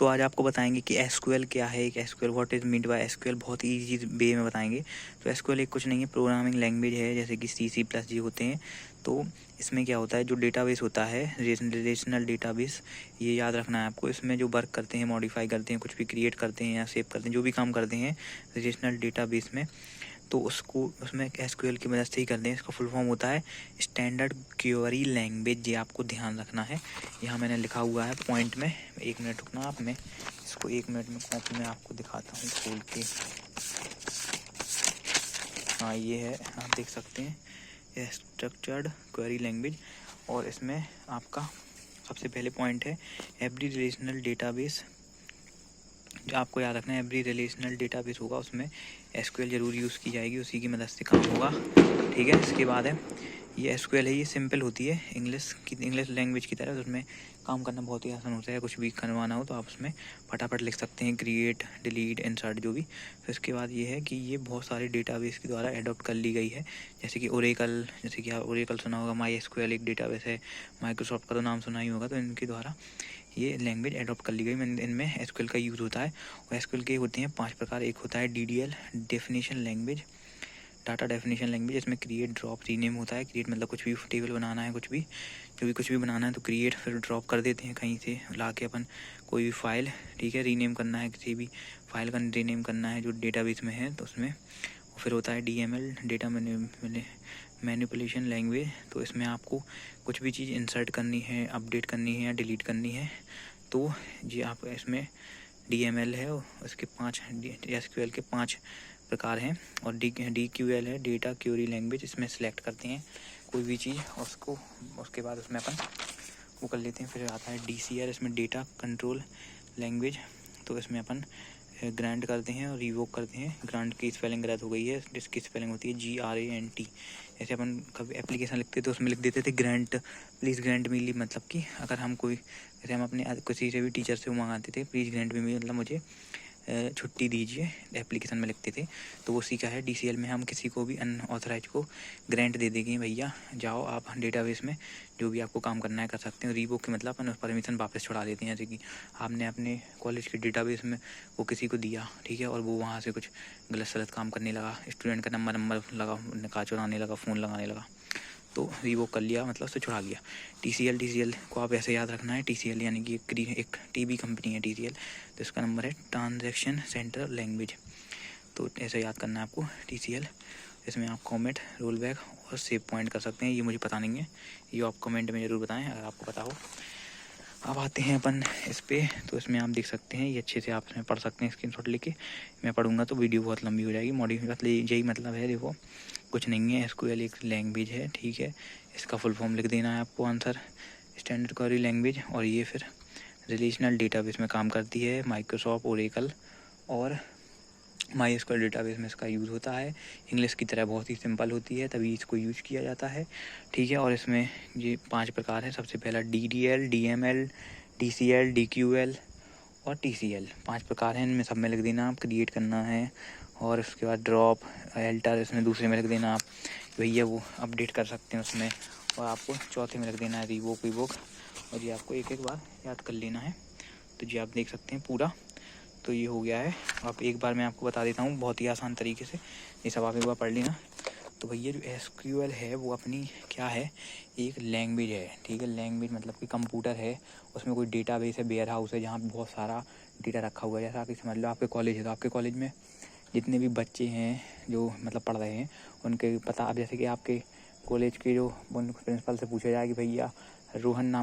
तो आज आपको बताएंगे कि एसक्यूएल क्या है, एक SQL what is meant by SQL, बहुत ईजी वे में बताएंगे। तो एसक्यूएल एक कुछ नहीं है, प्रोग्रामिंग लैंग्वेज है, जैसे कि C++ होते हैं। तो इसमें क्या होता है, जो डेटाबेस होता है, रिलेशनल डेटाबेस, ये याद रखना है आपको। इसमें जो वर्क करते हैं, मॉडिफाई करते हैं, कुछ भी क्रिएट करते हैं या सेव करते हैं, जो भी काम करते हैं रिलेशनल डेटाबेस में, तो उसको उसमें एसक्यूएल की मदद से ही करते हैं। इसका फुल फॉर्म होता है स्टैंडर्ड क्वेरी लैंग्वेज। ये आपको ध्यान रखना है, यहाँ मैंने लिखा हुआ है पॉइंट में। 1 मिनट रुकना आप, मैं इसको 1 मिनट में कॉपी में आपको दिखाता हूँ खोल के। हाँ, ये है, आप देख सकते हैं स्ट्रक्चर्ड क्वेरी लैंग्वेज। और इसमें आपका सबसे पहले पॉइंट है एवरी रिलेशनल डेटाबेस। जो आपको याद रखना है, एवरी रिलेशनल डेटाबेस होगा उसमें एसक्यूएल जरूर यूज़ की जाएगी, उसी की मदद से काम होगा। ठीक है, इसके बाद है ये एसक्यूएल है, ये सिंपल होती है इंग्लिश लैंग्वेज की तरह। उसमें काम करना बहुत ही आसान होता है। कुछ भी करवाना हो तो आप उसमें फटाफट लिख सकते हैं, क्रिएट, डिलीट, इंसर्ट, जो भी। फिर इसके बाद ये है कि ये बहुत सारे डेटाबेस के द्वारा एडॉप्ट कर ली गई है, जैसे कि ओरेकल, जैसे कि आप ओरेकल सुना होगा, माई एसक्यूएल एक डेटाबेस है, माइक्रोसॉफ्ट का तो नाम सुना ही होगा। तो इनके द्वारा ये लैंग्वेज एडॉप्ट कर ली गई, इनमें एसक्यूएल का यूज़ होता है। और एसक्यूएल के होते हैं 5 प्रकार। एक होता है DDL, definition language, data definition language. इसमें क्रिएट, ड्रॉप, रीनेम होता है। क्रिएट मतलब कुछ भी टेबल बनाना है, कुछ भी बनाना है तो क्रिएट, फिर ड्रॉप कर देते हैं कहीं से ला के अपन कोई भी फाइल। ठीक है, रीनेम करना है, किसी भी फाइल का रीनेम करना है जो डेटाबेस में है तो उसमें। फिर होता है DML, डेटा मैनिपुलेशन लैंग्वेज। तो इसमें आपको कुछ भी चीज़ इंसर्ट करनी है, अपडेट करनी है या डिलीट करनी है तो जी आप इसमें DML है, उसके 5 एसक्यूएल के 5 प्रकार हैं। और DQL है, डेटा क्वेरी लैंग्वेज। इसमें सेलेक्ट करते हैं कोई भी चीज़, उसको उसके बाद उसमें अपन वो कर लेते हैं। फिर आता है DCL, इसमें डेटा कंट्रोल लैंग्वेज। तो इसमें अपन ग्रांट करते हैं और रिवोक करते हैं। ग्रांट की स्पेलिंग गलत हो गई है, जिसकी स्पेलिंग होती है GRANT। जैसे अपन कभी एप्लीकेशन लिखते तो उसमें लिख देते थे grant, please grant me leave, मतलब कि अगर हम कोई, जैसे हम अपने किसी से भी टीचर से मंगाते थे, प्लीज़ ग्रांट मी, मतलब मुझे छुट्टी दीजिए, एप्लीकेशन में लिखते थे। तो उसी का है DCL में, हम किसी को भी अनऑथराइज को ग्रांट दे देंगे, भैया जाओ आप डेटाबेस में जो भी आपको काम करना है कर सकते हो। रिवोक के मतलब अपन परमिशन वापस छुड़ा देते हैं, जैसे कि आपने अपने कॉलेज के डेटाबेस में वो किसी को दिया, ठीक है, और वो वहाँ से कुछ गलत सलत काम करने लगा, स्टूडेंट का नंबर लगा चुराने लगा, फ़ोन लगाने लगा, तो रिवोक कर लिया, मतलब उसे छुड़ा लिया। TCL को आप ऐसे याद रखना है, TCL यानी कि एक TB कंपनी है TCL, तो इसका नंबर है ट्रांजैक्शन सेंटर लैंग्वेज। तो ऐसे याद करना है आपको TCL। इसमें आप कमेंट, रोल बैक और सेव पॉइंट कर सकते हैं। ये मुझे पता नहीं है, ये आप कमेंट में ज़रूर बताएं अगर आपको पता हो। अब आते हैं अपन इस पे, तो इसमें आप देख सकते हैं, ये अच्छे से आप इसमें पढ़ सकते हैं स्क्रीनशॉट लेके। मैं पढ़ूंगा तो वीडियो बहुत लंबी हो जाएगी। मतलब यही मतलब है, देखो कुछ नहीं है, एसक्यूएल एक लैंग्वेज है, ठीक है। इसका फुल फॉर्म लिख देना है आपको, आंसर स्टैंडर्ड क्वेरी लैंग्वेज। और ये फिर रिलेशनल डेटाबेस में काम करती है, माइक्रोसॉफ्ट, ओरेकल और माई एसक्यूएल डेटाबेस में इसका यूज़ होता है। इंग्लिश की तरह बहुत ही सिंपल होती है, तभी इसको यूज किया जाता है, ठीक है। और इसमें ये 5 प्रकार हैं। सबसे पहला DDL, DML, DCL, DQL और TCL, 5 प्रकार हैं। इनमें सब में लिख देना आप, क्रिएट करना है। और उसके बाद ड्रॉप, एल्टर, इसमें दूसरे में लिख देना आप, भैया वो अपडेट कर सकते हैं उसमें। और आपको चौथे में लिख देना है रिवोक। और ये आपको एक एक बार याद कर लेना है। तो जी आप देख सकते हैं पूरा, तो ये हो गया है। अब एक बार मैं आपको बता देता हूँ बहुत ही आसान तरीके से, ये सब आप एक बार पढ़ लेना। तो भैया जो एसक्यूएल है वो अपनी क्या है, एक लैंग्वेज है, ठीक है। लैंग्वेज मतलब कि कंप्यूटर है, उसमें कोई डेटाबेस है, वेयर हाउस है, जहाँ बहुत सारा डेटा रखा हुआ है। जैसा आप समझ लो आपके कॉलेज है, तो आपके कॉलेज में जितने भी बच्चे हैं जो मतलब पढ़ रहे हैं उनके पता, अब जैसे कि आपके कॉलेज के जो प्रिंसिपल से पूछा जाए कि भैया रोहन नाम